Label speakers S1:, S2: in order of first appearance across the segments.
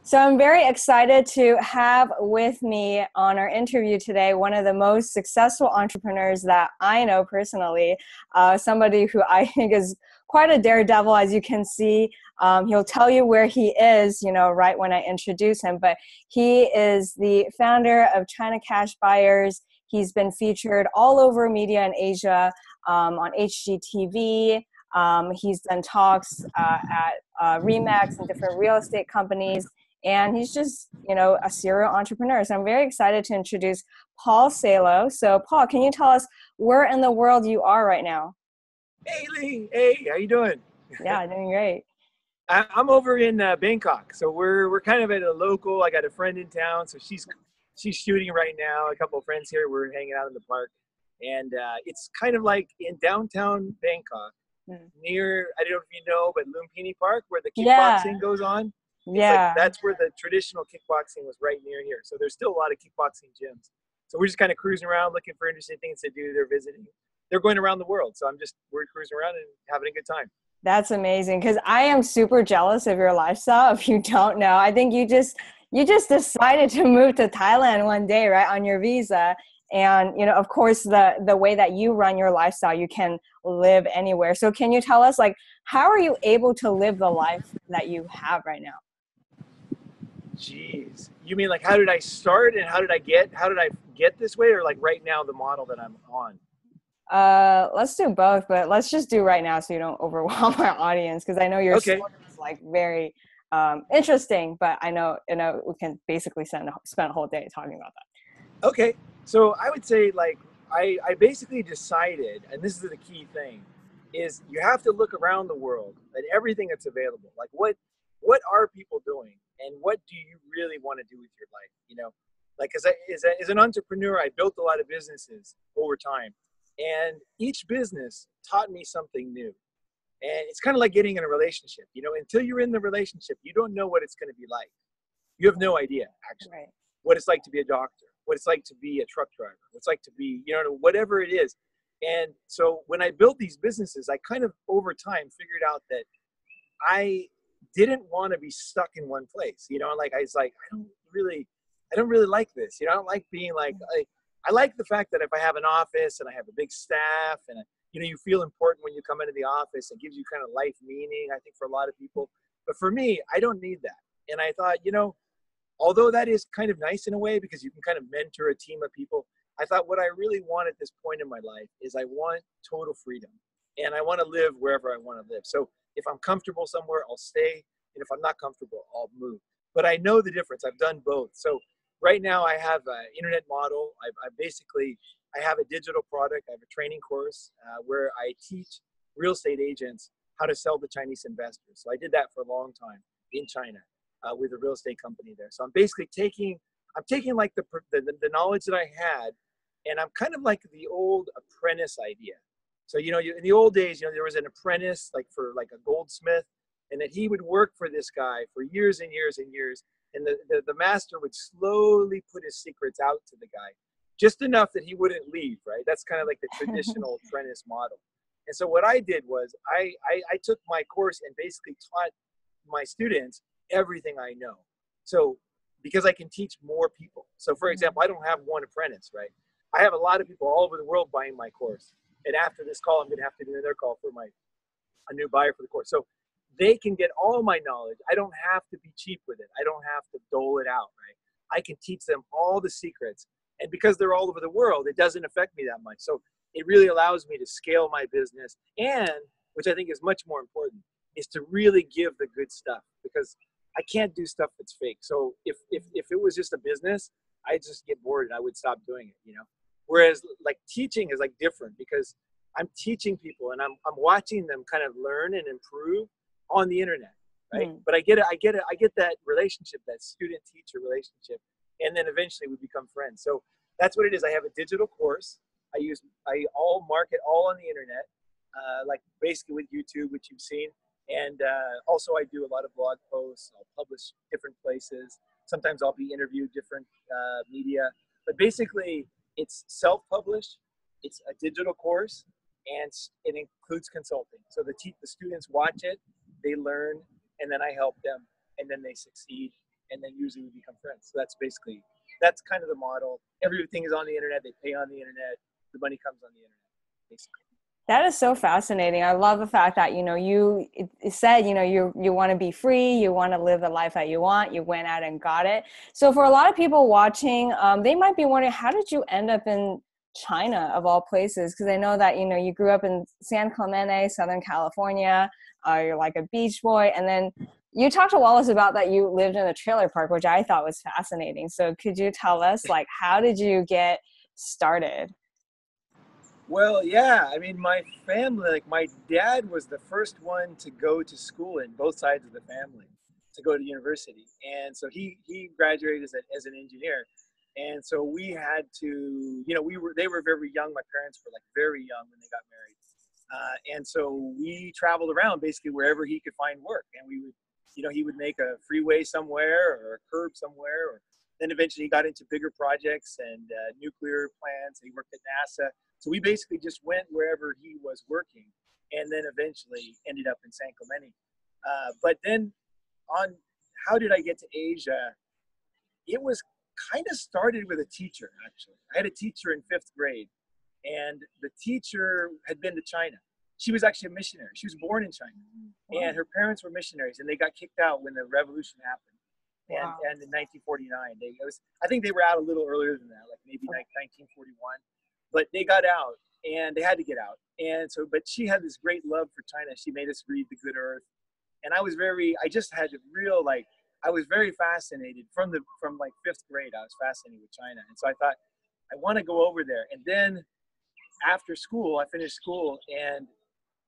S1: So I'm very excited to have with me on our interview today one of the most successful entrepreneurs that I know personally, somebody who I think is quite a daredevil, as you can see. He'll tell you where he is, right when I introduce him, but he is the founder of China Cash Buyers. He's been featured all over media in Asia, on HGTV. He's done talks at Remax and different real estate companies. And he's just, a serial entrepreneur. So I'm very excited to introduce Paul Salo. So Paul, can you tell us where in the world you are right now?
S2: Hey Lee, hey, how you doing?
S1: Yeah, doing great.
S2: I'm over in Bangkok, so we're kind of at a local. I got a friend in town, so she's shooting right now. A couple of friends here. We're hanging out in the park, and it's kind of like in downtown Bangkok, near, I don't know if you know, but Lumpini Park, where the
S1: Yeah,
S2: kickboxing goes on. It's like
S1: yeah.
S2: that's where the traditional kickboxing was, right near here. So there's still a lot of kickboxing gyms. So we're just kind of cruising around looking for interesting things to do. They're visiting. They're going around the world, so we're cruising around and having a good time.
S1: That's amazing because I am super jealous of your lifestyle. If you don't know, I think you just decided to move to Thailand one day, right, on your visa. And of course, the way that you run your lifestyle, you can live anywhere. So can you tell us, like, how are you able to live the life that you have right now?
S2: Jeez, you mean like how did I start and how did I get this way, or like right now the model that I'm on?
S1: Let's do both, but let's just do right now so you don't overwhelm our audience because I know your
S2: Okay,
S1: story is like very interesting, but I know we can basically spend a whole day talking about
S2: okay. So I would say like I basically decided, and this is the key thing, is you have to look around the world at everything that's available. Like what are people doing, and what do you really want to do with your life? Like as an entrepreneur, I built a lot of businesses over time, and each business taught me something new. And it's kind of like getting in a relationship. Until you're in the relationship, you don't know what it's going to be like. You have no idea,
S1: that.
S2: actually,
S1: Right.
S2: what it's like to be a doctor, what it's like to be a truck driver, what it's like to be, whatever it is. And so when I built these businesses, I kind of over time figured out that I didn't want to be stuck in one place. Like I was like, I don't really like this. I don't like being like, I like the fact that if I have an office and I have a big staff and you feel important when you come into the office. It gives you kind of life meaning, I think, for a lot of people. But for me, I don't need that. And I thought, although that is kind of nice in a way because you can kind of mentor a team of people, I thought what I really want at this point in my life is I want total freedom, and I want to live wherever I want to live. So if I'm comfortable somewhere, I'll stay. And if I'm not comfortable, I'll move. But I know the difference. I've done both. So right now I have an internet model. I have a digital product. I have a training course where I teach real estate agents how to sell to Chinese investors. So I did that for a long time in China with a real estate company there. So I'm taking like the knowledge that I had, and I'm kind of like the old apprentice idea. So in the old days, there was an apprentice like for like a goldsmith, and that he would work for this guy for years and years and years, and the master would slowly put his secrets out to the guy, just enough that he wouldn't leave. Right? That's kind of like the traditional apprentice model. And so what I did was I took my course and basically taught my students everything I know. So because I can teach more people. So for example, I don't have one apprentice, right? I have a lot of people all over the world buying my course. And after this call, I'm going to have to do another call for a new buyer for the course. So they can get all my knowledge. I don't have to be cheap with it. I don't have to dole it out, right? I can teach them all the secrets. And because they're all over the world, it doesn't affect me that much. So it really allows me to scale my business, and which I think is much more important, is to really give the good stuff, because I can't do stuff that's fake. So if it was just a business, I'd just get bored and I would stop doing it. Whereas like teaching is like different, because I'm teaching people and I'm watching them kind of learn and improve on the internet, right?
S1: Mm.
S2: But I get that relationship, that student teacher relationship, and then eventually we become friends. So that's what it is. I have a digital course. I all market all on the internet, like basically with YouTube, which you've seen. And also I do a lot of blog posts. I'll publish different places. Sometimes I'll be interviewed different media. But basically, it's self-published. It's a digital course, and it includes consulting. So the students watch it, they learn, and then I help them, and then they succeed. and then usually we become friends. So that's kind of the model. Everything is on the internet. They pay on the internet. The money comes on the internet, basically.
S1: That is so fascinating. I love the fact that, you said, you want to be free, you want to live the life that you want, you went out and got it. So for a lot of people watching, they might be wondering, how did you end up in China of all places? Because I know that, you grew up in San Clemente, Southern California. You're like a beach boy. And then you talked to Wallace about that you lived in a trailer park, which I thought was fascinating. So could you tell us, like, how did you get started?
S2: Well, yeah. I mean, my family, like my dad was the first one to go to school in both sides of the family to go to university. And so he graduated as an engineer. And so we had to, they were very young. My parents were like very young when they got married. And so we traveled around basically wherever he could find work. And we would, he would make a freeway somewhere or a curb somewhere. Or then eventually he got into bigger projects and nuclear plants. He worked at NASA. So we basically just went wherever he was working, and then eventually ended up in San Clemente. But then on how did I get to Asia? It was kind of started with a teacher, actually. I had a teacher in 5th grade, and the teacher had been to China. She was actually a missionary. She was born in China, and her parents were missionaries, and they got kicked out when the revolution happened. And in 1949, I think they were out a little earlier than that, like maybe like 1941. But they got out, and they had to get out. And so, but she had this great love for China. She made us read The Good Earth. And I just had a real, I was very fascinated from like 5th grade. I was fascinated with China. And so I thought, I want to go over there. And then after school, I finished school, and,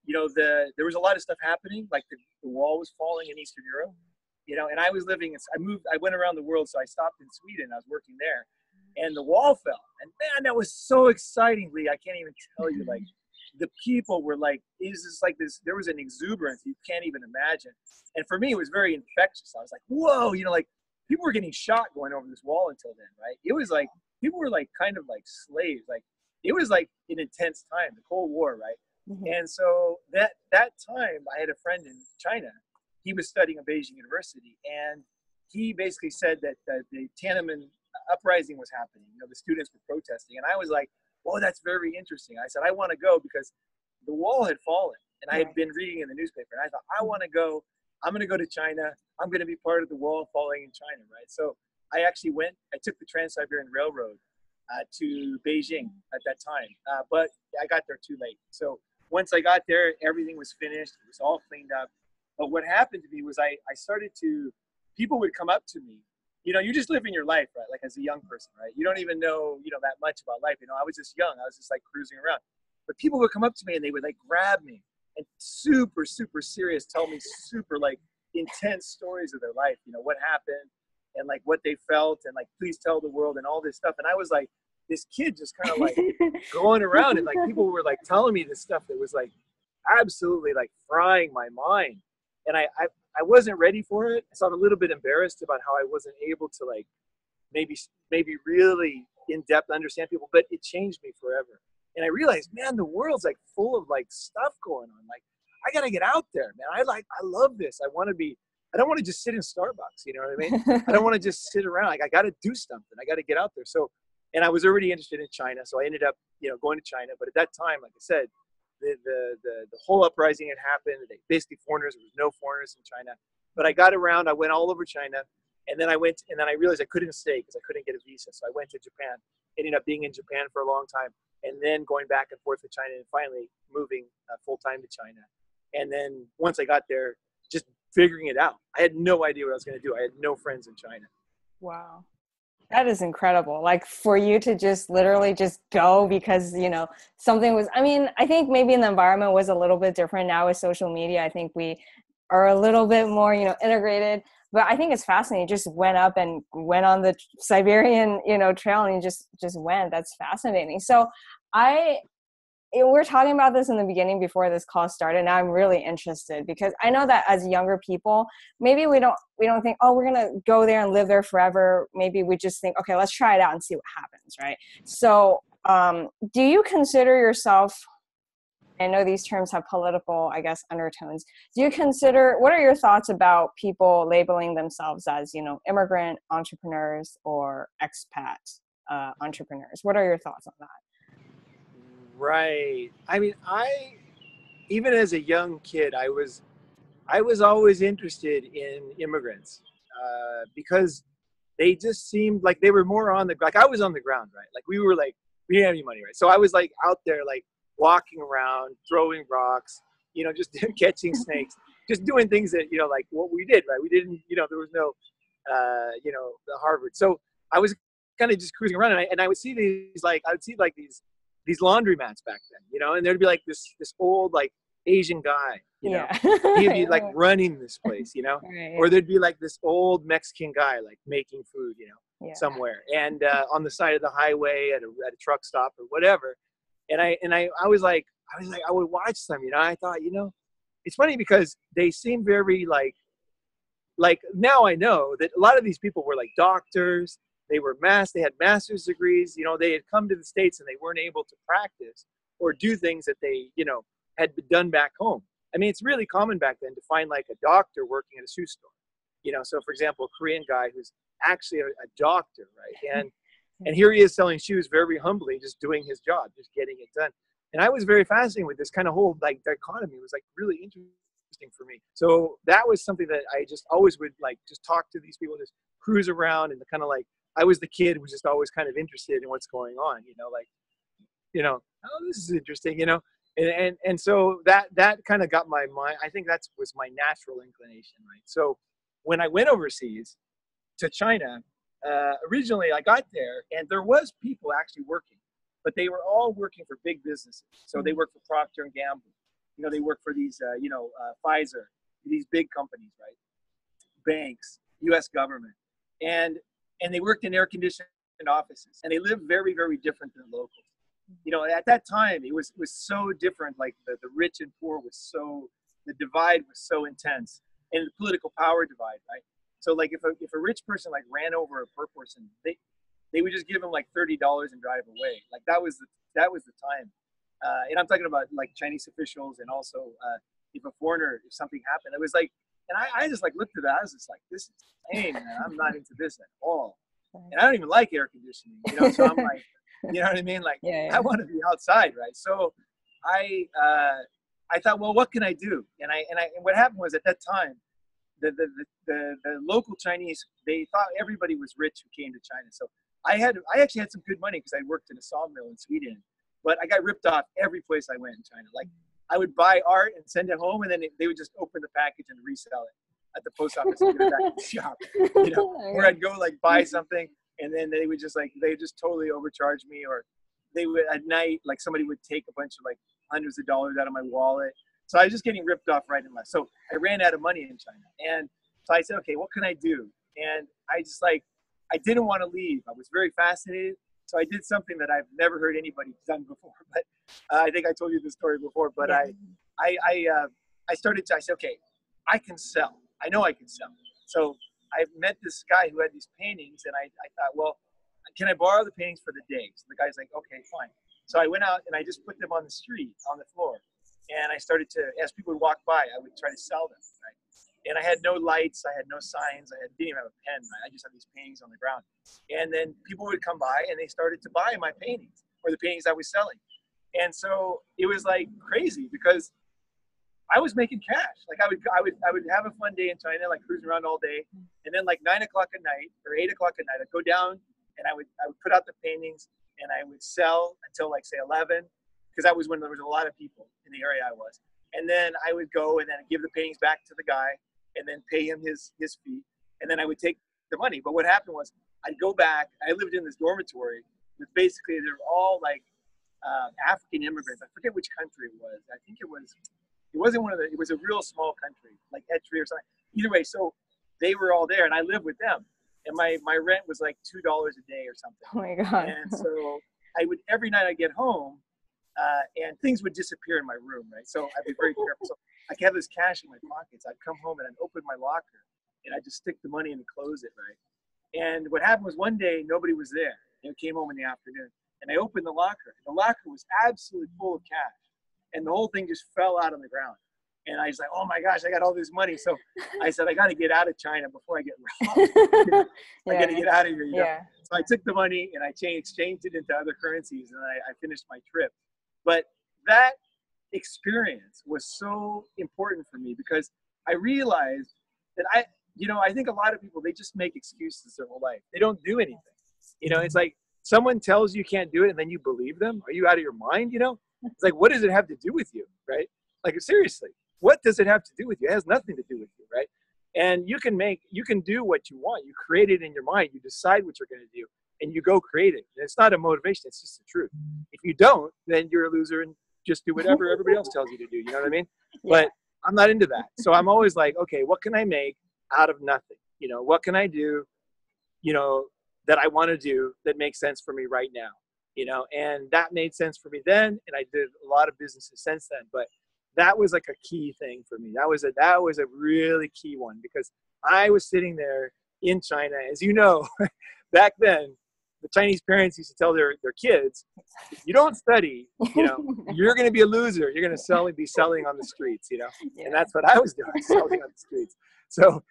S2: there was a lot of stuff happening. Like the wall was falling in Eastern Europe, and I was I went around the world. So I stopped in Sweden. I was working there. And the wall fell, and man, that was so exciting, Lee. I can't even tell you. Like, the people were like, "Is this like this?" There was an exuberance you can't even imagine. And for me, it was very infectious. I was like, "Whoa!" Like people were getting shot going over this wall until then, right? It was like people were like kind of like slaves. Like it was like an intense time, the Cold War, right? Mm-hmm. And so that time, I had a friend in China. He was studying at Beijing University, and he basically said that the Tiananmen uprising was happening. The students were protesting, and I was like, "Well, that's very interesting." I said, "I want to go because the wall had fallen, and I had been reading in the newspaper, and I thought, I want to go. I'm going to go to China. I'm going to be part of the wall falling in China, right?" So I actually went. I took the Trans-Siberian Railroad to Beijing at that time, but I got there too late. So once I got there, everything was finished. It was all cleaned up. But what happened to me was I started to. People would come up to me. You're just living your life, right? Like as a young person, right? You don't even know, that much about life. I was just young. I was just like cruising around. But people would come up to me and they would like grab me and super, super serious, tell me super like intense stories of their life, what happened and like what they felt and like, please tell the world and all this stuff. And I was like, this kid just kind of like going around and like people were like telling me this stuff that was like absolutely like frying my mind. And I wasn't ready for it. So I'm a little bit embarrassed about how I wasn't able to like maybe really in depth understand people, but it changed me forever. And I realized, man, the world's like full of like stuff going on. Like I got to get out there, man. I love this. I don't want to just sit in Starbucks. You know what I mean? I don't want to just sit around. Like I got to do something. I got to get out there. So, and I was already interested in China. So I ended up, going to China. But at that time, like I said, the whole uprising had happened. Basically foreigners, there was no foreigners in China. But I got around, I went all over China, and then I realized I couldn't stay because I couldn't get a visa. So I went to Japan, ended up being in Japan for a long time, and then going back and forth to China and finally moving full-time to China. And then once I got there, just figuring it out. I had no idea what I was going to do. I had no friends in China.
S1: Wow. That is incredible. Like for you to just literally just go because, something was, I think maybe the environment was a little bit different now with social media. I think we are a little bit more, integrated, but I think it's fascinating. You just went up and went on the Siberian, trail and you just went. That's fascinating. So we're talking about this in the beginning before this call started. Now I'm really interested because I know that as younger people, maybe we don't think, oh, we're going to go there and live there forever. Maybe we just think, okay, let's try it out and see what happens. Right. So, do you consider yourself I know these terms have political, I guess, undertones. Do you consider, what are your thoughts about people labeling themselves as, immigrant entrepreneurs or expat entrepreneurs? What are your thoughts on that?
S2: Right. I mean, even as a young kid, I was always interested in immigrants because they just seemed like they were more on the, like I was on the ground, right? Like we didn't have any money, right? So I was like out there, like walking around, throwing rocks, just catching snakes, just doing things that, like what we did, right? We didn't, there was no, the Harvard. So I was kind of just cruising around, and I would see these laundromats back then, and there'd be like this old, like Asian guy,
S1: Yeah.
S2: he'd be like running this place,
S1: Right.
S2: or there'd be like this old Mexican guy like making food,
S1: Yeah.
S2: somewhere, and on the side of the highway at a truck stop or whatever. And I was like, I would watch them, I thought, it's funny because they seem very like now I know that a lot of these people were like doctors. They had master's degrees, they had come to the States and they weren't able to practice or do things that they, had been done back home. I mean, it's really common back then to find like a doctor working at a shoe store, so for example, a Korean guy who's actually a doctor, right? And here he is selling shoes very humbly, just doing his job, just getting it done. And I was very fascinated with this kind of whole like dichotomy. It was like really interesting for me. So that was something that I just always would like just talk to these people, just cruise around, and kind of like I was the kid who was just always kind of interested in what's going on, like, oh, this is interesting, and so that kind of got my mind. I think that was my natural inclination, right? So when I went overseas to China, originally I got there and there was people actually working, but they were all working for big businesses. So they worked for Procter and Gamble, they work for these, Pfizer, these big companies, right? Banks, U.S. government, and they worked in air-conditioned offices, and they lived very, very different than locals. At that time, it was so different. Like the rich and poor the divide was so intense, and the political power divide, right? So like if a rich person like ran over a poor person, they would just give him like $30 and drive away. Like that was the time. And I'm talking about like Chinese officials, and also if a foreigner, if something happened, it was like, and I just like looked at that. I was just like, this is insane, man. I'm not into this at all. And I don't even like air conditioning, so I'm like, you know what I mean? Like,
S1: Yeah.
S2: I want to be outside, right? So I thought, well, what can I do? And what happened was at that time, the local Chinese, they thought everybody was rich who came to China. So I actually had some good money because I worked in a sawmill in Sweden, but I got ripped off every place I went in China. Like I would buy art and send it home, and then they would just open the package and resell it at the post office and give it back to the shop. Or I'd go like buy something, and then they would just totally overcharge me, or they would at night, like somebody would take a bunch of like hundreds of dollars out of my wallet. So I was just getting ripped off right and left. So I ran out of money in China. And so I said, okay, what can I do? And I didn't want to leave. I was very fascinated. So I did something that I've never heard anybody done before. But I think I told you this story before. But I said, okay, I can sell. I know I can sell. So I met this guy who had these paintings, and I thought, well, can I borrow the paintings for the day? So the guy's like, okay, fine. So I went out and I just put them on the street, on the floor. And I started to, as people would walk by, I would try to sell them, right? And I had no lights, I had no signs, didn't even have a pen, right? I just had these paintings on the ground. And then people would come by and they started to buy my paintings, or the paintings I was selling. And so it was like crazy because I was making cash. Like I would have a fun day in China, like cruising around all day. And then like 9 o'clock at night or 8 o'clock at night, I'd go down and I would put out the paintings, and I would sell until like say 11, because that was when there was a lot of people in the area I was. And then I would go and then give the paintings back to the guy and then pay him his fee. And then I would take the money. But what happened was I'd go back. I lived in this dormitory with basically, they were all like African immigrants. I forget which country it was. I think it wasn't it was a real small country, like Etri or something. Either way, so they were all there and I lived with them. And my rent was like $2 a day or something.
S1: Oh my God.
S2: And so every night I'd get home, and things would disappear in my room, right? So I'd be very careful. So I could have this cash in my pockets. I'd come home and I'd open my locker and I'd just stick the money in and close it, right? And what happened was one day nobody was there. They came home in the afternoon and I opened the locker. The locker was absolutely full of cash. and the whole thing just fell out on the ground. And I was like, oh my gosh, I got all this money. So I said, I got to get out of China before I get robbed. I got to get out of here. So I took the money and I exchanged it into other currencies, and I finished my trip. But that experience was so important for me because I realized that I think a lot of people, they just make excuses their whole life. They don't do anything. It's like someone tells you can't do it and then you believe them. Are you out of your mind? It's like, what does it have to do with you? Right? Like, seriously, what does it have to do with you? It has nothing to do with you. Right? And you can do what you want. You create it in your mind. You decide what you're going to do and you go create it. And it's not a motivation. It's just the truth. If you don't, then you're a loser and just do whatever everybody else tells you to do. You know what I mean? Yeah. But I'm not into that. So I'm always like, okay, what can I make out of nothing? What can I do, that I want to do that makes sense for me right now? And that made sense for me then. And I did a lot of businesses since then, but that was like a key thing for me. That was a really key one because I was sitting there in China, as you know, back then, the Chinese parents used to tell their kids, if you don't study, you're going to be a loser. You're going to be selling on the streets, Yeah. And that's what I was doing, selling on the streets. So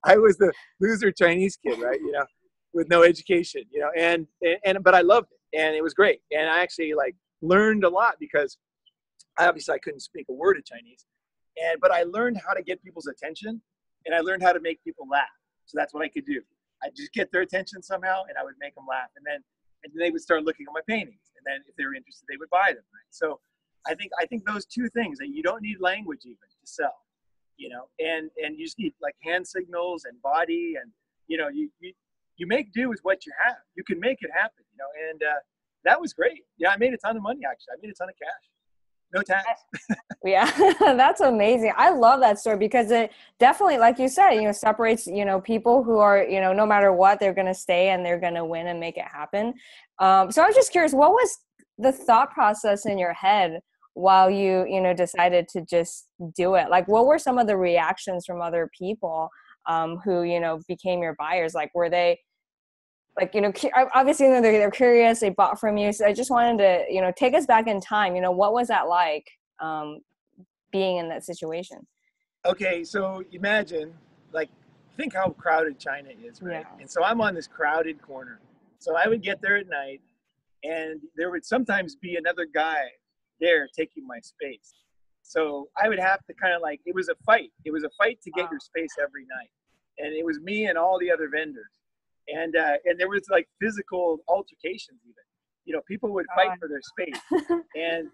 S2: I was the loser Chinese kid, right? With no education, but I loved it and it was great. And I actually learned a lot because I couldn't speak a word of Chinese, but I learned how to get people's attention and I learned how to make people laugh. So that's what I could do. I'd just get their attention somehow and I would make them laugh. And then they would start looking at my paintings. And then if they were interested, they would buy them. Right? So I think those two things, that you don't need language even to sell, and you just need hand signals and body and, you make do with what you have. You can make it happen, and that was great. Yeah, I made a ton of money, actually. I made a ton of cash. No tax.
S1: Yeah, that's amazing. I love that story because it definitely, like you said, separates, people who are, no matter what, they're going to stay and they're going to win and make it happen. So I was just curious, what was the thought process in your head while you, decided to just do it? Like, what were some of the reactions from other people who, became your buyers? Like, were they obviously they're curious, they bought from you. So I just wanted to, take us back in time. What was that like being in that situation?
S2: Okay. So imagine, think how crowded China is, right?
S1: Yeah.
S2: And so I'm on this crowded corner. So I would get there at night and there would sometimes be another guy there taking my space. So I would have to it was a fight. It was a fight to get your space every night. And it was me and all the other vendors. And there was physical altercations even. People would fight for their space. And,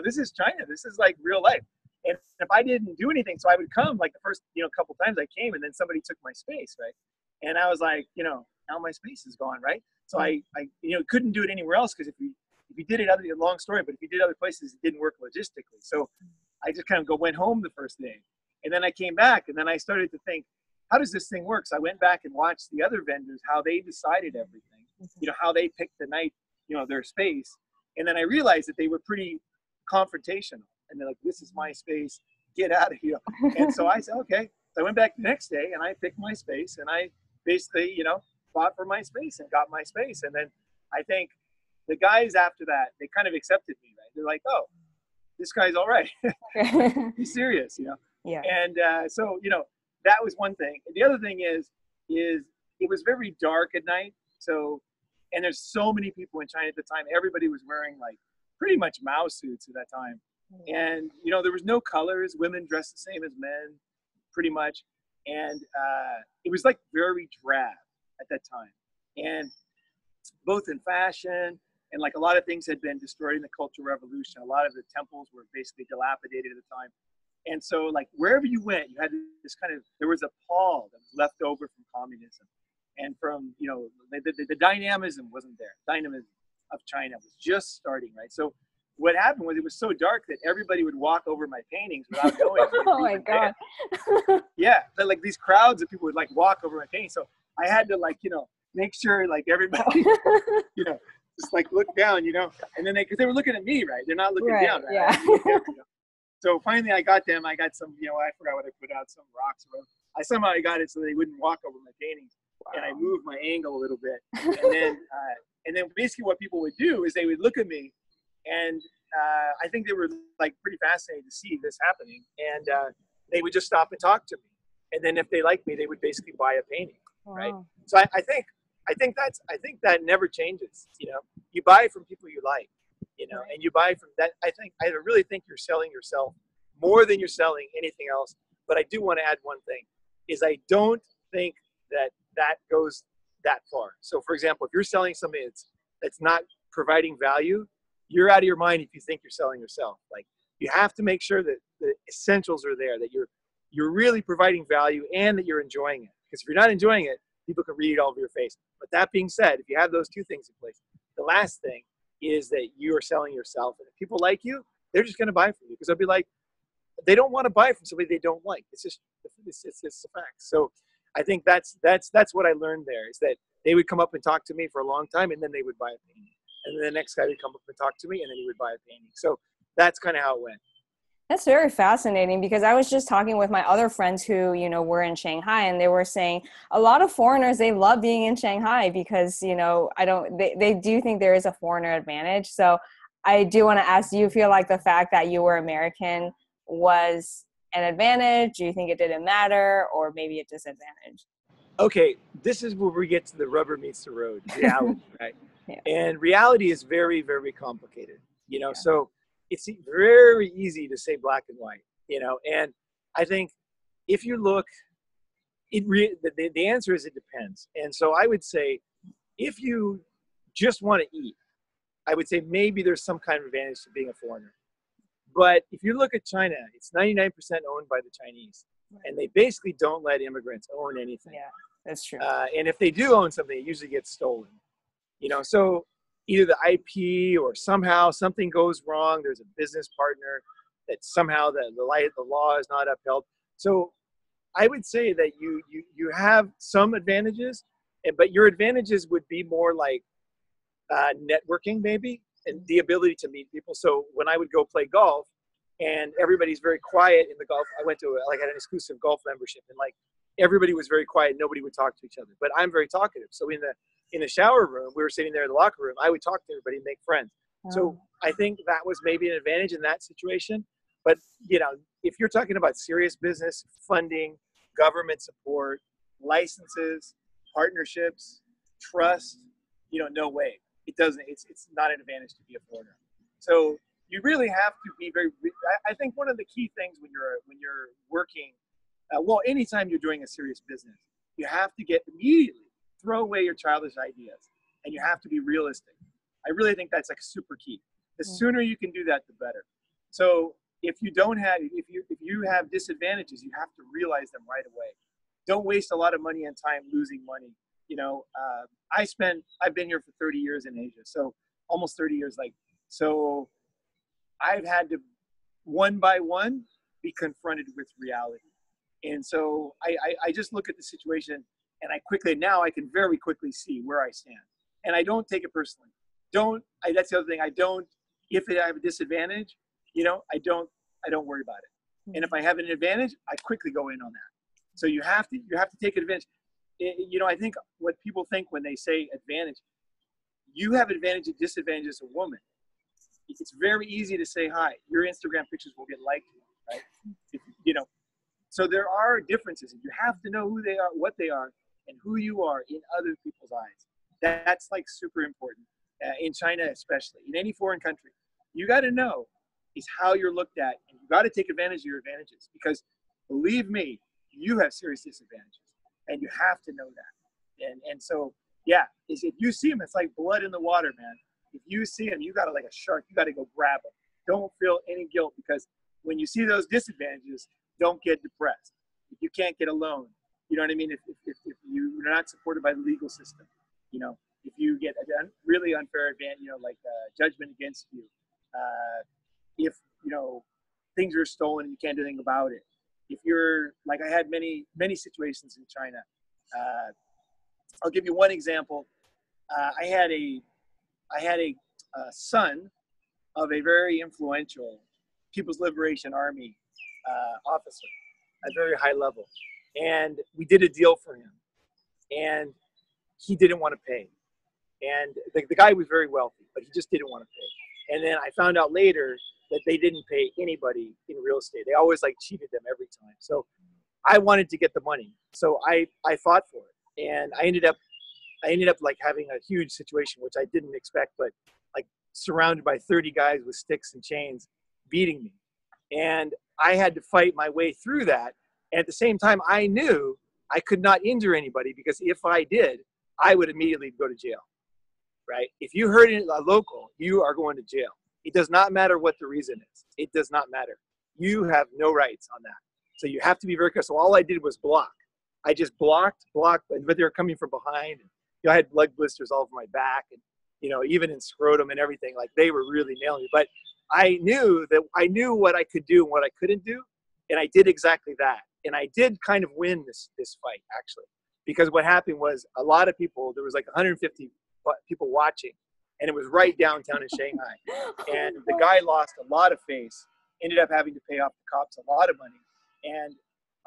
S2: this is China. This is real life. And if I didn't do anything, so I would come the first, couple times I came and then somebody took my space, right? And I was like, now my space is gone, right? So I couldn't do it anywhere else because if you did it, long story, but if you did other places, it didn't work logistically. So I just went home the first day. And then I came back and then I started to think, how does this thing work? So I went back and watched the other vendors, how they decided everything, how they picked the night, their space. And then I realized that they were pretty confrontational. And they're like, this is my space, get out of here. And so I said, okay. So I went back the next day and I picked my space and I basically, fought for my space and got my space. And then I think the guys after that, they kind of accepted me, right? They're like, oh, this guy's all right. He's serious,
S1: Yeah.
S2: And so, that was one thing. The other thing is it was very dark at night. So, and there's so many people in China at the time. Everybody was wearing pretty much Mao suits at that time. And, there was no colors. Women dressed the same as men, pretty much. And it was very drab at that time. And both in fashion and a lot of things had been destroyed in the Cultural Revolution. A lot of the temples were basically dilapidated at the time. And so wherever you went, you had this there was a pall that was left over from communism and from, the dynamism wasn't there. Dynamism of China was just starting, right? So what happened was it was so dark that everybody would walk over my paintings without knowing.
S1: Oh my God.
S2: Yeah. But these crowds of people would walk over my paintings. So I had to make sure everybody, just look down, and then because they were looking at me, right? They're not looking down, right?
S1: Yeah.
S2: So finally I got them. I got some, I forgot what I put out, some rocks or whatever. I somehow got it so they wouldn't walk over my paintings. Wow. And I moved my angle a little bit. And then basically what people would do is they would look at me And I think they were like pretty fascinated to see this happening. And they would just stop and talk to me. And then if they liked me, they would basically buy a painting, right?
S1: Wow.
S2: So I think that never changes. You know, you buy from people you like, you know, and you buy from that. I really think you're selling yourself more than you're selling anything else. But I do want to add one thing: is I don't think that goes that far. So, for example, if you're selling something that's not providing value, you're out of your mind if you think you're selling yourself. Like, you have to make sure that the essentials are there, that you're really providing value and that you're enjoying it. Because if you're not enjoying it, people can read it all over your face. But that being said, if you have those two things in place, the last thing is that you are selling yourself. And if people like you, they're just going to buy from you because they'll be like, they don't want to buy from somebody they don't like. It's just it's a fact. So I think that's what I learned there, is that they would come up and talk to me for a long time, and then they would buy a painting. And then the next guy would come up and talk to me, and then he would buy a painting. So that's kind of how it went.
S1: That's very fascinating because I was just talking with my other friends who, you know, were in Shanghai, and they were saying a lot of foreigners, they love being in Shanghai because, you know, they do think there is a foreigner advantage. So I do want to ask, do you feel like the fact that you were American was an advantage? Do you think it didn't matter, or maybe a disadvantage?
S2: Okay, this is where we get to the rubber meets the road, reality, right?
S1: Yeah.
S2: And reality is very, very complicated, you know,
S1: Yeah.
S2: so it's very easy to say black and white, you know, and I think if you look, the answer is it depends. And so I would say if you just want to eat, I would say maybe there's some kind of advantage to being a foreigner. But if you look at China, it's 99% owned by the Chinese, and they basically don't let immigrants own anything.
S1: Yeah, that's true.
S2: And if they do own something, it usually gets stolen. You know, so either the IP or somehow something goes wrong. There's a business partner that somehow the law is not upheld. So I would say that you have some advantages, but your advantages would be more like networking maybe, and the ability to meet people. So when I would go play golf and everybody's very quiet in the golf, I went to like had an exclusive golf membership, and like everybody was very quiet. Nobody would talk to each other, but I'm very talkative. So in the shower room, we were sitting there in the locker room, I would talk to everybody and make friends. So I think that was maybe an advantage in that situation. But, you know, if you're talking about serious business, funding, government support, licenses, partnerships, trust, you know, no way. It doesn't, it's not an advantage to be a foreigner. So you really have to be very, I think one of the key things when you're working, well, anytime you're doing a serious business, you have to get immediately throw away your childish ideas, and you have to be realistic. I really think that's like super key. The sooner you can do that, the better. So if you have disadvantages, you have to realize them right away. Don't waste a lot of money and time losing money. You know, I've been here for 30 years in Asia, so almost 30 years. Like, so I've had to one by one be confronted with reality. And so I just look at the situation, and now I can very quickly see where I stand. And I don't take it personally. That's the other thing. If I have a disadvantage, you know, I don't worry about it. And if I have an advantage, I quickly go in on that. So you have to take advantage. You know, I think what people think when they say advantage, you have advantage and disadvantage as a woman. It's very easy to say, hi, your Instagram pictures will get liked, right? You know, so there are differences. You have to know who they are, what they are, and who you are in other people's eyes. That's like super important in China, especially in any foreign country. You got to know is how you're looked at, and you got to take advantage of your advantages, because believe me, you have serious disadvantages, and you have to know that. And so yeah, is if you see them, it's like blood in the water, man. If you see them, you got to, like a shark, you got to go grab them. Don't feel any guilt, because when you see those disadvantages, don't get depressed. If you can't get a loan, you know what I mean? If you're not supported by the legal system, you know, if you get a really unfair advantage, you know, like judgment against you, if, you know, things are stolen and you can't do anything about it. If you're, like, I had many situations in China. I'll give you one example. I had a son of a very influential People's Liberation Army officer at a very high level. And we did a deal for him. And he didn't want to pay. And the guy was very wealthy, but he just didn't want to pay. And then I found out later that they didn't pay anybody in real estate. They always like cheated them every time. So I wanted to get the money. So I fought for it. And I ended up like having a huge situation, which I didn't expect, but like surrounded by 30 guys with sticks and chains beating me. And I had to fight my way through that. And at the same time, I knew I could not injure anybody, because if I did, I would immediately go to jail, right? If you hurt a local, you are going to jail. It does not matter what the reason is. It does not matter. You have no rights on that. So you have to be very careful. So all I did was block. I just blocked, but they were coming from behind. I had blood blisters all over my back, and even in scrotum and everything. Like, they were really nailing me. But I knew what I could do and what I couldn't do, and I did exactly that. And I did kind of win this fight, actually, because what happened was a lot of people. There was like 150 people watching, and it was right downtown in Shanghai. And the guy lost a lot of face, ended up having to pay off the cops a lot of money, and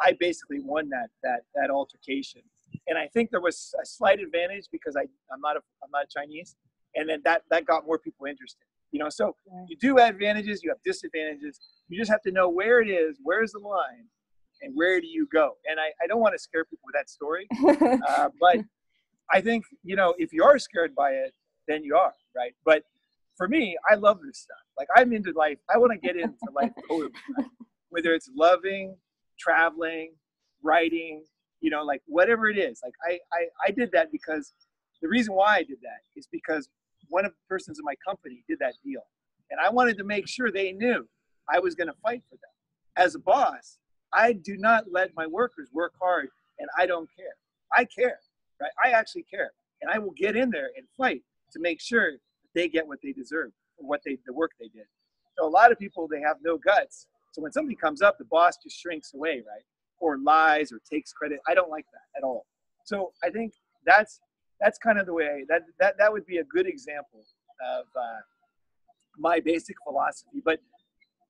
S2: I basically won that altercation. And I think there was a slight advantage because I'm not Chinese, and then that got more people interested. So you do have advantages, you have disadvantages. You just have to know where it is, where's the line, and where do you go. And I don't want to scare people with that story, but I think if you are scared by it, then you are, right? But for me, I love this stuff. Like, I'm into life. I want to get into life totally, right? Whether it's loving, traveling, writing, like whatever it is. Like I did that because the reason why I did that is because one of the persons in my company did that deal. And I wanted to make sure they knew I was going to fight for them. As a boss, I do not let my workers work hard, and I don't care. I care, right? I actually care. And I will get in there and fight to make sure that they get what they deserve for the work they did. So a lot of people, they have no guts. So when something comes up, the boss just shrinks away, right? Or lies or takes credit. I don't like that at all. So I think that's kind of the way that would be a good example of my basic philosophy. But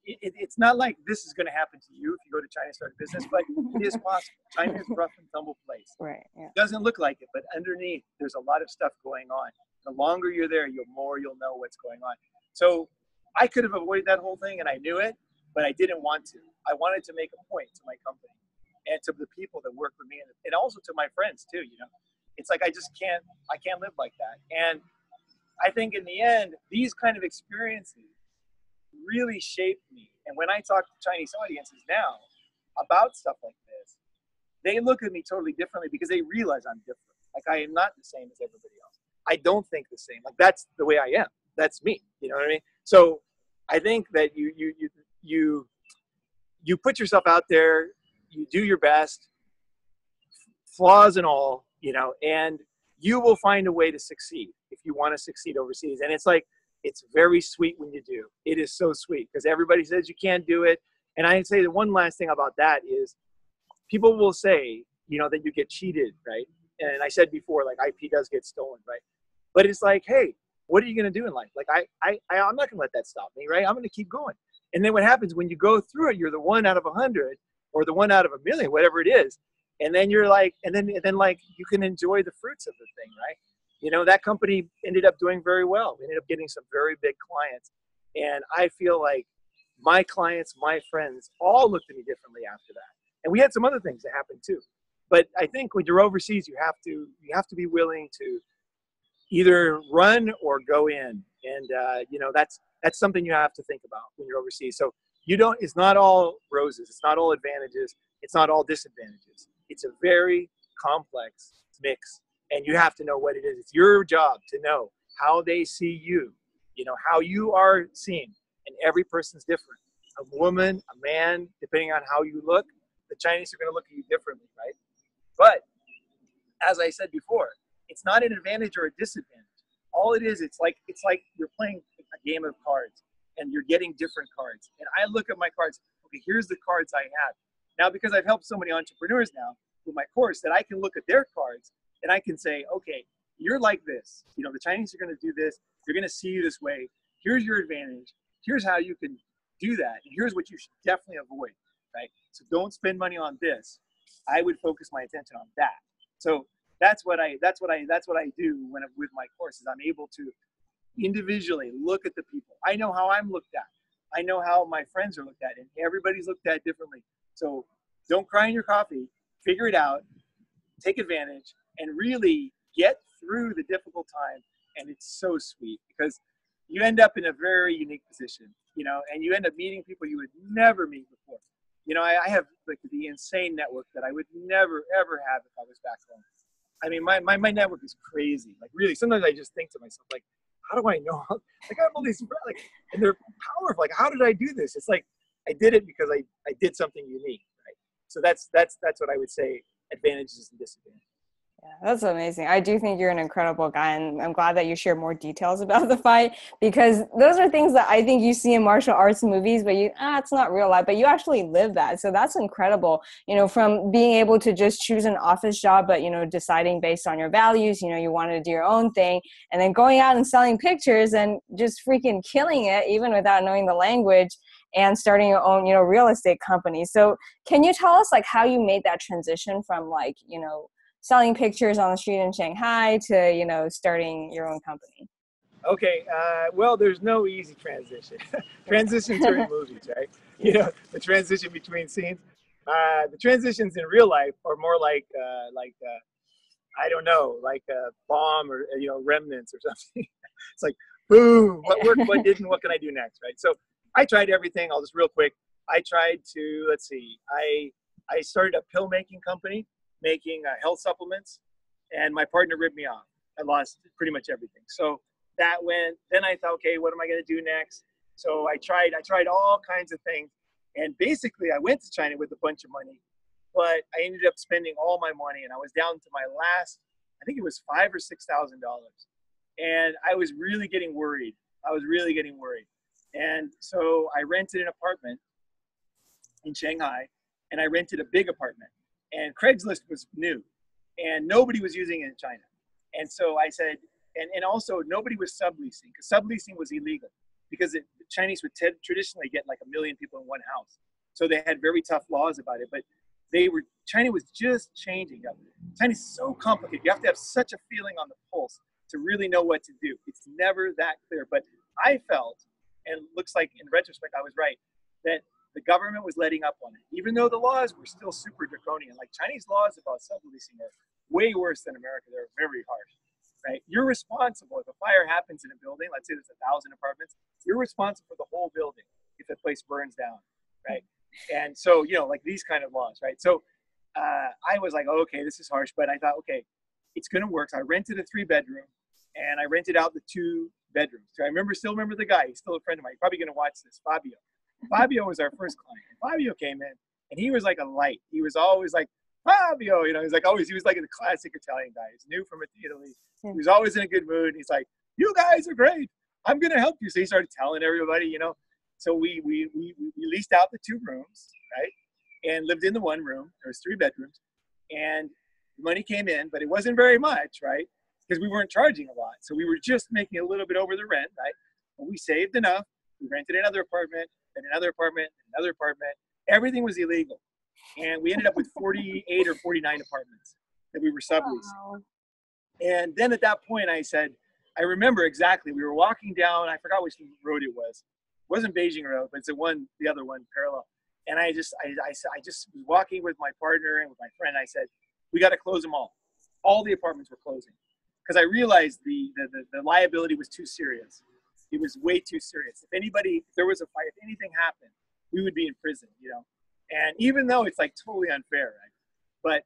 S2: it's not like this is going to happen to you if you go to China and start a business, but it is possible. China is a rough and tumble place.
S1: Right. Yeah.
S2: It doesn't look like it, but underneath, there's a lot of stuff going on. The longer you're there, the more you'll know what's going on. So I could have avoided that whole thing, and I knew it, but I didn't want to. I wanted to make a point to my company and to the people that work with me, and also to my friends too. It's like I can't live like that. And I think in the end, these kind of experiences really shaped me. And when I talk to Chinese audiences now about stuff like this, they look at me totally differently because they realize I'm different. Like, I am not the same as everybody else. I don't think the same. Like, that's the way I am. That's me. You know what I mean? So I think that you put yourself out there, you do your best, flaws and all, and you will find a way to succeed if you want to succeed overseas. And it's very sweet when you do. It is so sweet because everybody says you can't do it. And I say the one last thing about that is people will say, that you get cheated, right? And I said before, like, IP does get stolen, right? But it's like, hey, what are you going to do in life? Like, I'm not going to let that stop me, right? I'm going to keep going. And then what happens when you go through it, you're the 1 out of 100 or the 1 out of 1,000,000, whatever it is. And then you're like, and then like you can enjoy the fruits of the thing, right? That company ended up doing very well. We ended up getting some very big clients. And I feel like my clients, my friends, all looked at me differently after that. And we had some other things that happened too. But I think when you're overseas, you have to be willing to either run or go in. And, that's something you have to think about when you're overseas. So it's not all roses. It's not all advantages. It's not all disadvantages. It's a very complex mix. And you have to know what it is. It's your job to know how they see you, how you are seen. And every person's different. A woman, a man, depending on how you look, the Chinese are going to look at you differently, right? But as I said before, it's not an advantage or a disadvantage. All it is, it's like you're playing a game of cards and you're getting different cards. And I look at my cards, okay, here's the cards I have. Now, because I've helped so many entrepreneurs now with my course, that I can look at their cards and I can say, okay, you're like this. The Chinese are going to do this. They're going to see you this way. Here's your advantage. Here's how you can do that. And here's what you should definitely avoid, right? So don't spend money on this. I would focus my attention on that. So that's what I do with my courses. I'm able to individually look at the people. I know how I'm looked at. I know how my friends are looked at, and everybody's looked at differently. So don't cry in your coffee. Figure it out. Take advantage and really get through the difficult time. And it's so sweet because you end up in a very unique position, you know, and you end up meeting people you would never meet before. You know, I have like the insane network that I would never, ever have if I was back home. I mean, my network is crazy. Like really, sometimes I just think to myself, like, how do I know? Like I have all these, like, and they're powerful. Like, how did I do this? It's like, I did it because I did something unique, right? So that's what I would say, advantages and disadvantages.
S1: Yeah, that's amazing. I do think you're an incredible guy, and I'm glad that you share more details about the fight, because those are things that I think you see in martial arts movies, but it's not real life, but you actually live that. So that's incredible, you know, from being able to just choose an office job, but, you know, deciding based on your values, you know, you wanted to do your own thing, and then going out and selling pictures and just freaking killing it, even without knowing the language, and starting your own, you know, real estate company. So can you tell us like how you made that transition from like, you know, selling pictures on the street in Shanghai to, you know, starting your own company?
S2: Okay, well, there's no easy transition. Transitions are in movies, right? You know, the transition between scenes. The transitions in real life are more I don't know, like a bomb or, you know, remnants or something. It's like, boom, what worked, what didn't, what can I do next, right? So I tried everything. I'll just real quick. I tried to, let's see, I started a pill making company making health supplements, and my partner ripped me off. I lost pretty much everything. So that went, then I thought, okay, what am I going to do next? So I tried all kinds of things. And basically I went to China with a bunch of money, but I ended up spending all my money, and I was down to my last, I think it was $5,000 or $6,000. And I was really getting worried. I was really getting worried. And so I rented an apartment in Shanghai, and I rented a big apartment. And Craigslist was new, and nobody was using it in China. And so I said, and also nobody was subleasing, because subleasing was illegal, because the Chinese would traditionally get like 1 million people in one house. So they had very tough laws about it, but China was just changing. China's so complicated. You have to have such a feeling on the pulse to really know what to do. It's never that clear. But I felt, and it looks like in retrospect I was right, that the government was letting up on it, even though the laws were still super draconian. Like Chinese laws about subleasing are way worse than America. They're very harsh, right? You're responsible if a fire happens in a building. Let's say there's 1,000 apartments. You're responsible for the whole building if the place burns down, right? And so, you know, like these kind of laws, right? So I was like, oh, okay, this is harsh, but I thought, okay, it's going to work. So I rented a 3-bedroom, and I rented out the 2 bedrooms. So I still remember the guy. He's still a friend of mine. He's probably going to watch this, Fabio. Fabio was our first client. Fabio came in, and he was like a light. He was always like, Fabio, you know, he was like a classic Italian guy. He's new from Italy. He was always in a good mood. He's like, you guys are great. I'm going to help you. So he started telling everybody, you know. So we leased out the 2 rooms, right? And lived in the 1 room. There was 3 bedrooms. And the money came in, but it wasn't very much, right? Because we weren't charging a lot. So we were just making a little bit over the rent, right? But we saved enough. We rented another apartment, then another apartment, another apartment. Everything was illegal. And we ended up with 48 or 49 apartments that we were subleasing. Wow. And then at that point, I said, I remember exactly, we were walking down, I forgot which road it was. It wasn't Beijing Road, but it's the other one parallel. And I just was walking with my partner and with my friend. I said, we got to close them all. All the apartments were closing. Because I realized the liability was too serious. It was way too serious. If there was a fight, if anything happened, we would be in prison, you know? And even though it's like totally unfair, right? But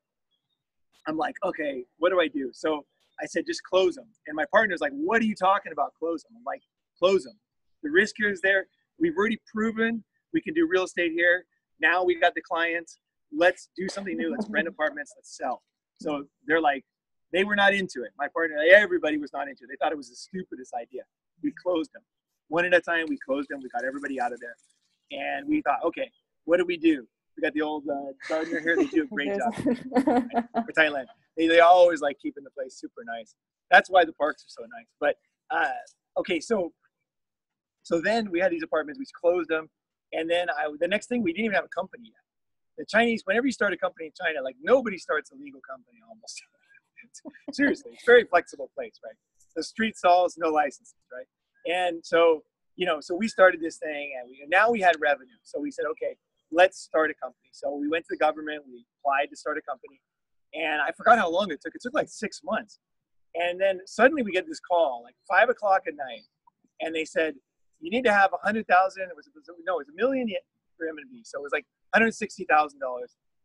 S2: I'm like, okay, what do I do? So I said, just close them. And my partner's like, what are you talking about? Close them. I'm like, close them. The risk here is there. We've already proven we can do real estate here. Now we got the clients. Let's do something new. Let's rent apartments. Let's sell. So they're like, they were not into it. My partner, everybody was not into it. They thought it was the stupidest idea. We closed them. One at a time, we closed them. We got everybody out of there. And we thought, okay, what do? We got the old gardener here. They do a great job for Thailand. They always like keeping the place super nice. That's why the parks are so nice. But okay, so then we had these apartments. We closed them, and then the next thing, we didn't even have a company yet. The Chinese, whenever you start a company in China, like nobody starts a legal company almost. Seriously, it's a very flexible place, right? the street stalls, no licenses, right? And so, so we started this thing, and now we had revenue. So we said, okay, let's start a company. So we went to the government, we applied to start a company, and I forgot how long it took. It took like 6 months. And then suddenly we get this call, like 5 o'clock at night, and they said, you need to have 100,000. It was a million RMB. So it was like $160,000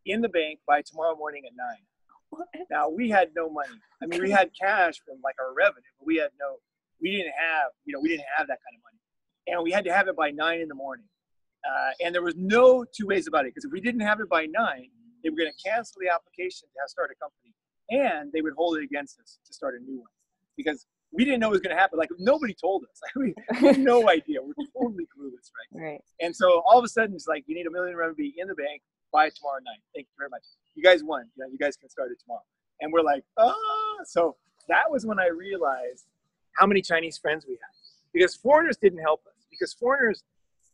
S2: in the bank by tomorrow morning at 9. Now we had no money. I mean, we had cash from like our revenue, but we didn't have that kind of money. And we had to have it by 9 in the morning. And there was no two ways about it, because if we didn't have it by 9, they were going to cancel the application to start a company, and they would hold it against us to start a new one, because we didn't know it was going to happen. Like, nobody told us. Like, we had no idea. We're totally clueless, right?
S1: Right.
S2: And so all of a sudden, it's like, you need $1 million RMB in the bank by tomorrow night. Thank you very much. You guys won. You guys can start it tomorrow. And we're like, so that was when I realized how many Chinese friends we had, because foreigners didn't help us, because foreigners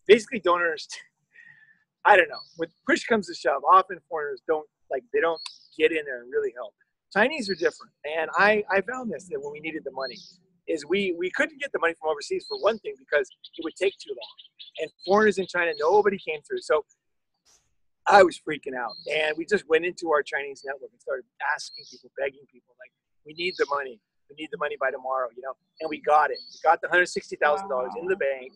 S2: basically don't understand. I don't know. When push comes to shove, often foreigners don't get in there and really help. Chinese are different. And I found this, that when we needed the money, is we couldn't get the money from overseas, for one thing, because it would take too long. And foreigners in China, nobody came through. So I was freaking out. And we just went into our Chinese network and started asking people, begging people, like, we need the money. We need the money by tomorrow, And we got it. We got the $160,000 in the bank.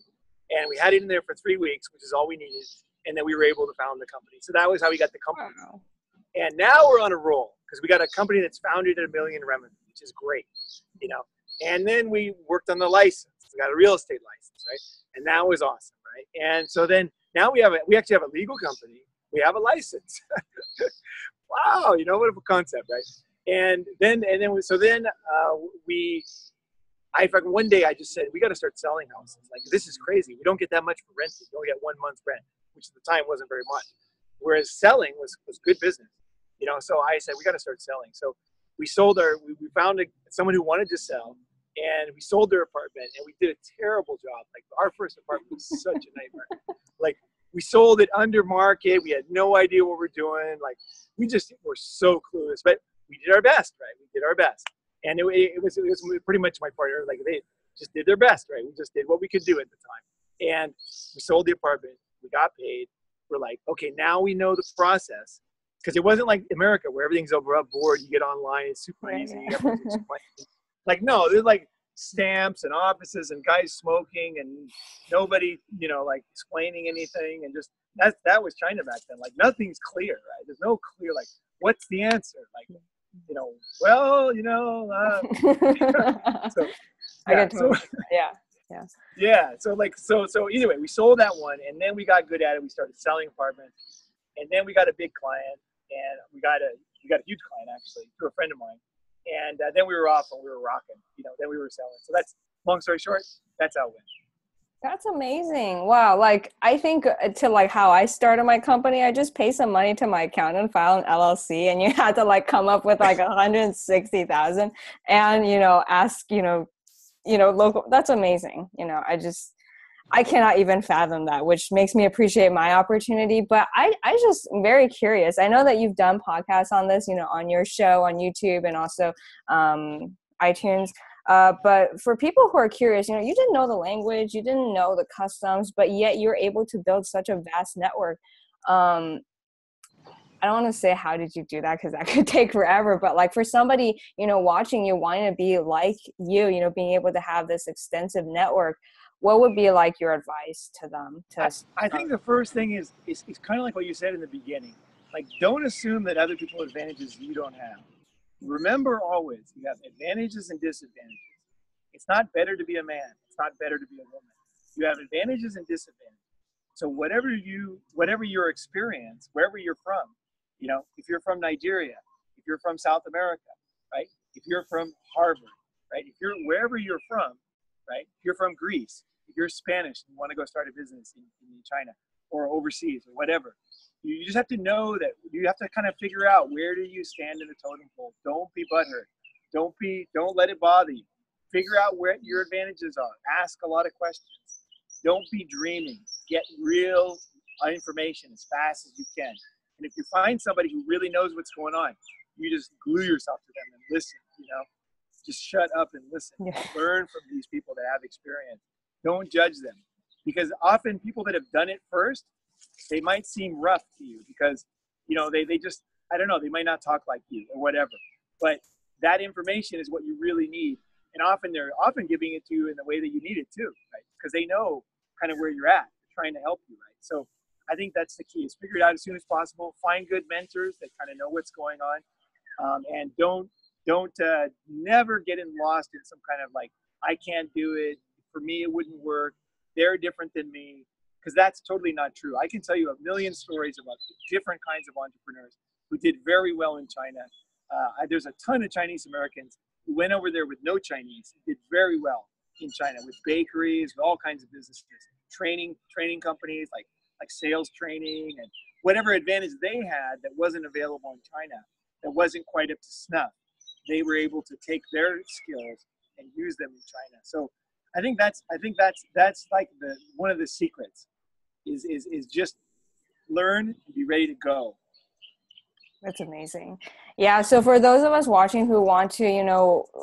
S2: And we had it in there for 3 weeks, which is all we needed. And then we were able to found the company. So that was how we got the company.
S1: Wow.
S2: And now we're on a roll, because we got a company that's founded at $1 million renminbi, which is great, And then we worked on the license. We got a real estate license, right? And that was awesome, right? And so then now we actually have a legal company. We have a license. Wow, what a concept, right? One day I just said, we got to start selling houses. Like, this is crazy. We don't get that much for renting. We only get 1 month's rent, which at the time wasn't very much. Whereas selling was good business, So I said, we got to start selling. So we we found someone who wanted to sell, and we sold their apartment, and we did a terrible job. Like, our first apartment was such a nightmare. Like, we sold it under market. We had no idea what we're doing. Like, we just were so clueless, but we did our best, right? We did our best. And it was pretty much my partner. Like, they just did their best, right? We just did what we could do at the time. And we sold the apartment. We got paid. We're like, okay, now we know the process. Because it wasn't like America, where everything's over a board. You get online. It's super easy. Like, no, there's like stamps and offices and guys smoking and nobody, like explaining anything. And just that was China back then. Like, nothing's clear, right? There's no clear, like, what's the answer? Like, so,
S1: I get totally, yeah.
S2: Yeah. So anyway, we sold that one, and then we got good at it. We started selling apartments, and then we got a big client, and we got a huge client, actually, through a friend of mine. And then we were off and we were rocking, then we were selling. So that's, long story short, that's how it went.
S1: That's amazing. Wow. Like, I think to like how I started my company, I just pay some money to my accountant, file an LLC, and you had to like come up with like 160,000 and, ask, local. That's amazing. I cannot even fathom that, which makes me appreciate my opportunity. But I just am very curious. I know that you've done podcasts on this, on your show, on YouTube, and also iTunes. But for people who are curious, you didn't know the language, you didn't know the customs, but yet you're able to build such a vast network. I don't want to say how did you do that, because that could take forever. But like, for somebody, watching you, wanting to be like you, being able to have this extensive network, what would be like your advice to them?
S2: I think the first thing is kind of like what you said in the beginning. Like, don't assume that other people have advantages you don't have. Remember, always, you have advantages and disadvantages. It's not better to be a man. It's not better to be a woman. You have advantages and disadvantages. So whatever your experience, wherever you're from, if you're from Nigeria, if you're from South America, right? If you're from Harvard, right? If you're wherever you're from, right? If you're from Greece, if you're Spanish and you want to go start a business in China or overseas or whatever, you just have to know that you have to kind of figure out, where do you stand in the totem pole. Don't be butthurt. Don't let it bother you. Figure out where your advantages are. Ask a lot of questions. Don't be dreaming. Get real information as fast as you can. And if you find somebody who really knows what's going on, you just glue yourself to them and listen, just shut up and listen.
S1: Yeah.
S2: Learn from these people that have experience. Don't judge them, because often people that have done it first, they might seem rough to you because, you know, they just, I don't know, they might not talk like you or whatever. But that information is what you really need. And often they're giving it to you in the way that you need it too, right? Because they know kind of where you're at, they're trying to help you, right? So I think that's the key, is figure it out as soon as possible. Find good mentors that kind of know what's going on. And don't never get lost in some kind of like, I can't do it. For me, it wouldn't work. They're different than me, because that's totally not true. I can tell you a million stories about different kinds of entrepreneurs who did very well in China. There's a ton of Chinese Americans who went over there with no Chinese, did very well in China with bakeries, with all kinds of businesses, training companies like sales training and whatever advantage they had that wasn't available in China, that wasn't quite up to snuff. They were able to take their skills and use them in China. So I think that's like one of the secrets is just learn and be ready to go.
S1: That's amazing. Yeah. So for those of us watching who want to,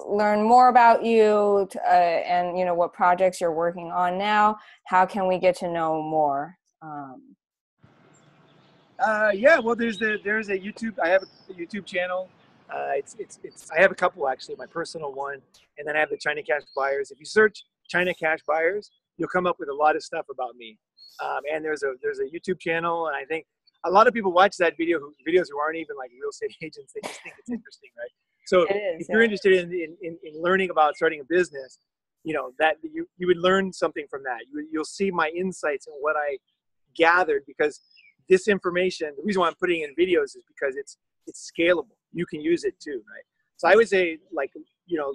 S1: learn more about you and, what projects you're working on now, how can we get to know more?
S2: Yeah, well, there's a YouTube. I have a YouTube channel. I have a couple actually. My personal one, and then I have the China Cash Buyers. If you search China Cash Buyers, you'll come up with a lot of stuff about me. And there's a YouTube channel, and I think a lot of people watch that videos who aren't even like real estate agents. They just think it's interesting, right? So if you're interested in learning about starting a business, that you would learn something from that. You'll see my insights and what I gathered, because this information, the reason why I'm putting in videos is because it's scalable. You can use it too, right? So I would say, like,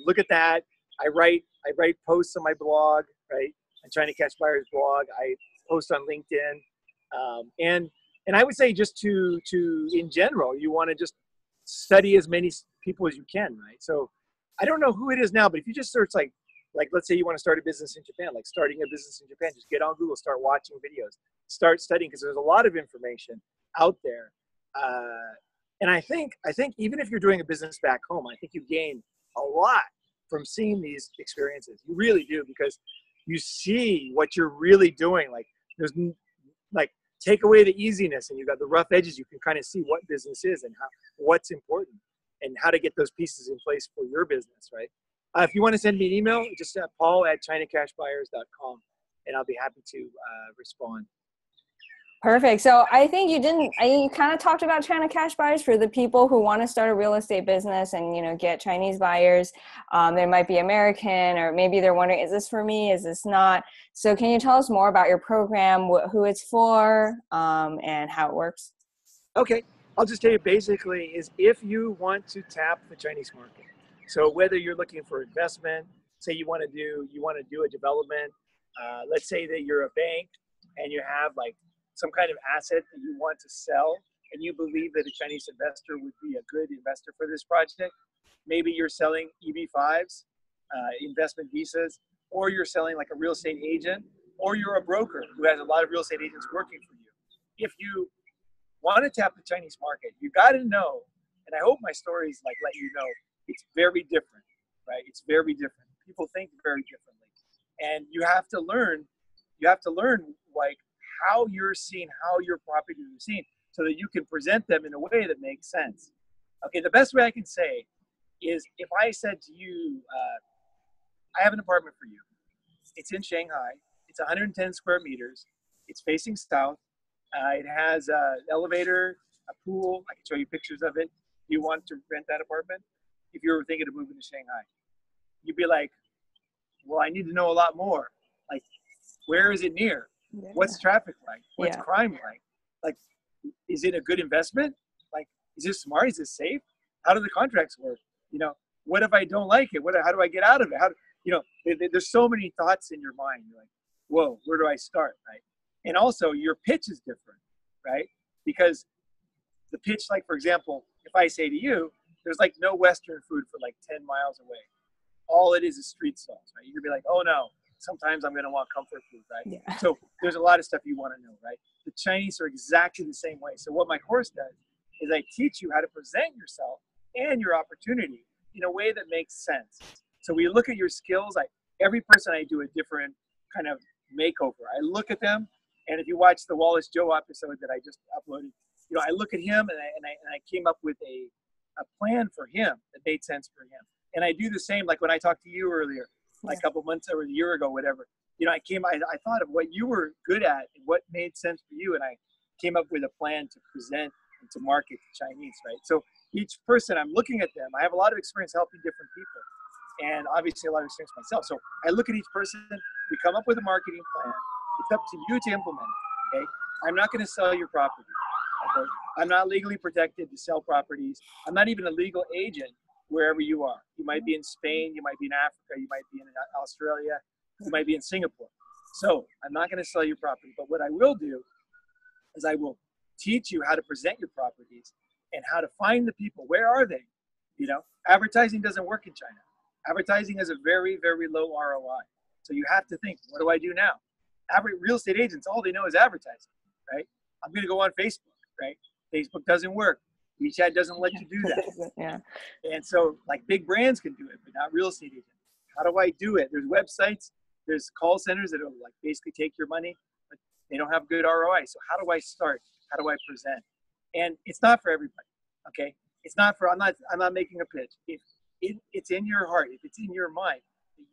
S2: look at that. I write posts on my blog, right? On China Cash Buyers blog. I post on LinkedIn, and I would say just to in general, you want to just study as many people as you can, right? So I don't know who it is now, but if you just search like let's say you want to start a business in Japan, like starting a business in Japan, just get on Google, start watching videos, start studying, because there's a lot of information out there. And I think even if you're doing a business back home, I think you gain a lot from seeing these experiences. You really do, because you see what you're really doing. Like there's like, take away the easiness and you got the rough edges. You can kind of see what business is and what's important and how to get those pieces in place for your business, right? If you want to send me an email, just paul@chinacashbuyers.com, and I'll be happy to respond.
S1: Perfect. So I think you kind of talked about China Cash Buyers for the people who want to start a real estate business and, get Chinese buyers. They might be American, or maybe they're wondering, is this for me? Is this not? So can you tell us more about your program, who it's for, and how it works?
S2: Okay. I'll just tell you basically is if you want to tap the Chinese market. So whether you're looking for investment, say you want to do a development, let's say that you're a bank and you have like some kind of asset that you want to sell, and you believe that a Chinese investor would be a good investor for this project. Maybe you're selling EB5s, investment visas, or you're selling like a real estate agent, or you're a broker who has a lot of real estate agents working for you. If you want to tap the Chinese market, you got to know, and I hope my stories like let you know, it's very different, right? It's very different. People think very differently, and you have to learn like how you're seen, how your properties are seen, so that you can present them in a way that makes sense. Okay, the best way I can say is if I said to you, I have an apartment for you. It's in Shanghai. It's 110 square meters. It's facing south. It has an elevator, a pool. I can show you pictures of it. Do you want to rent that apartment? If you were thinking of moving to Shanghai, you'd be like, well, I need to know a lot more. Like, where is it near? Yeah. What's traffic like? What's crime like? Like, is it a good investment? Like, is this smart? Is this safe? How do the contracts work? What if I don't like it? How do I get out of it? There's so many thoughts in your mind. You're like, whoa, where do I start, right? And also, your pitch is different, right? Because the pitch, like, for example, if I say to you, there's like no Western food for like 10 miles away. All it is street stalls, right? You're gonna be like, oh no, sometimes I'm gonna want comfort food, right? Yeah. So there's a lot of stuff you wanna know, right? The Chinese are exactly the same way. So what my course does is I teach you how to present yourself and your opportunity in a way that makes sense. So we look at your skills. Every person I do a different kind of makeover. I look at them, and if you watch the Wallace Joe episode that I just uploaded, I look at him and I came up with a plan for him that made sense for him. And I do the same, like when I talked to you earlier, like a couple months or a year ago, whatever. I thought of what you were good at and what made sense for you, and I came up with a plan to present and to market to Chinese, right? So each person, I'm looking at them. I have a lot of experience helping different people, and obviously a lot of experience myself. So I look at each person, we come up with a marketing plan. It's up to you to implement it, okay? I'm not going to sell your property, okay? I'm not legally protected to sell properties. I'm not even a legal agent wherever you are. You might be in Spain, you might be in Africa, you might be in Australia, you might be in Singapore. So I'm not going to sell your property, but what I will do is I will teach you how to present your properties and how to find the people. Where are they? Advertising doesn't work in China. Advertising has a very, very low ROI. So you have to think, what do I do now? Real estate agents, all they know is advertising, right? I'm going to go on Facebook, right? Facebook doesn't work. WeChat doesn't let you do that.
S1: Yeah.
S2: And so like big brands can do it, but not real estate agents. How do I do it? There's websites, there's call centers that will like basically take your money, but they don't have good ROI. So how do I start? How do I present? And it's not for everybody, okay? It's not for, I'm not making a pitch. If it's in your heart, if it's in your mind,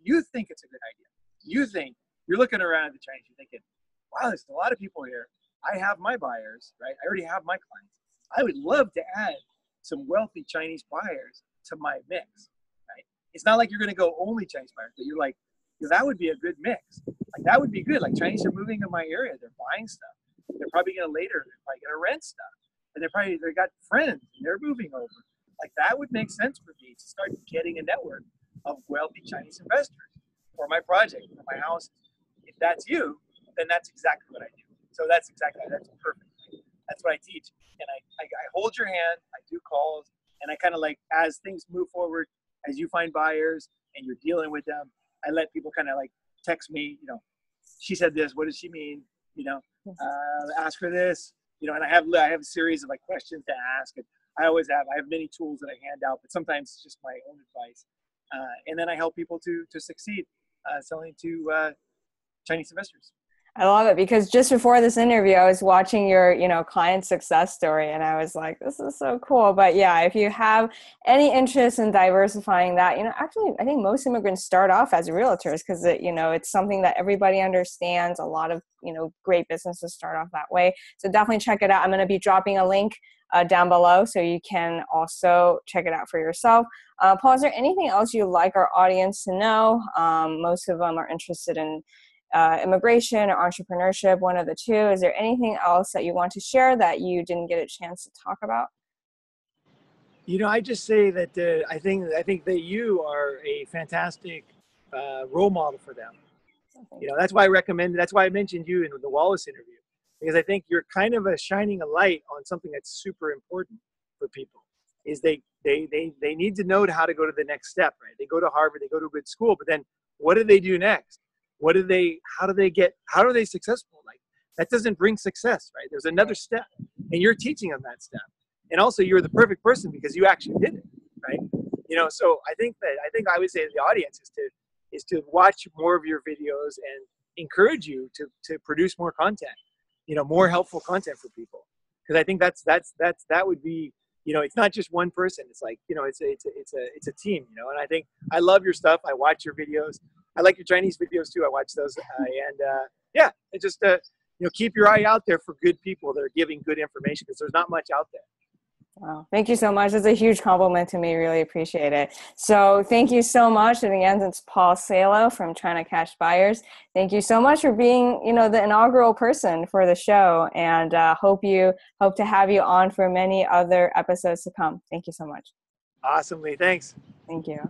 S2: you think it's a good idea. You think, you're looking around at the Chinese, you're thinking, wow, there's a lot of people here. I have my buyers, right? I already have my clients. I would love to add some wealthy Chinese buyers to my mix, right? It's not like you're going to go only Chinese buyers, but you're like, that would be a good mix. Like that would be good. Like Chinese are moving in my area. They're buying stuff. They're probably going to rent stuff. And they got friends and they're moving over. Like that would make sense for me to start getting a network of wealthy Chinese investors for my project, for my house. If that's you, then that's exactly what I do. So that's perfect. That's what I teach. And I hold your hand, I do calls, and I kind of like, as things move forward, as you find buyers and you're dealing with them, I let people kind of like text me, she said this, what does she mean? Ask her this, and I have a series of like questions to ask. And I have many tools that I hand out, but sometimes it's just my own advice. And then I help people to succeed selling to Chinese investors.
S1: I love it, because just before this interview, I was watching your, client success story, and I was like, this is so cool. But yeah, if you have any interest in diversifying that, actually, I think most immigrants start off as realtors because it's something that everybody understands. A lot of, great businesses start off that way. So definitely check it out. I'm going to be dropping a link down below so you can also check it out for yourself. Paul, is there anything else you'd like our audience to know? Most of them are interested in immigration or entrepreneurship, one of the two. Is there anything else that you want to share that you didn't get a chance to talk about?
S2: I just say that I think that you are a fantastic role model for them. That's why I mentioned you in the Wallace interview, because I think you're kind of shining a light on something that's super important for people. Is they need to know how to go to the next step, right? They go to Harvard, they go to a good school, but then what do they do next? How are they successful? Like that doesn't bring success, right? There's another step, and you're teaching them that step. And also you're the perfect person because you actually did it, right? So I think I would say to the audience is to watch more of your videos and encourage you to produce more content, more helpful content for people. Because I think that would be, it's not just one person. It's like, it's a team, and I think I love your stuff. I watch your videos. I like your Chinese videos too. I watch those, it just keep your eye out there for good people that are giving good information, because there's not much out there.
S1: Wow. Thank you so much. That's a huge compliment to me. Really appreciate it. So thank you so much. And again, it's Paul Salo from China Cash Buyers. Thank you so much for being, the inaugural person for the show, and hope to have you on for many other episodes to come. Thank you so much.
S2: Awesomely. Thanks.
S1: Thank you.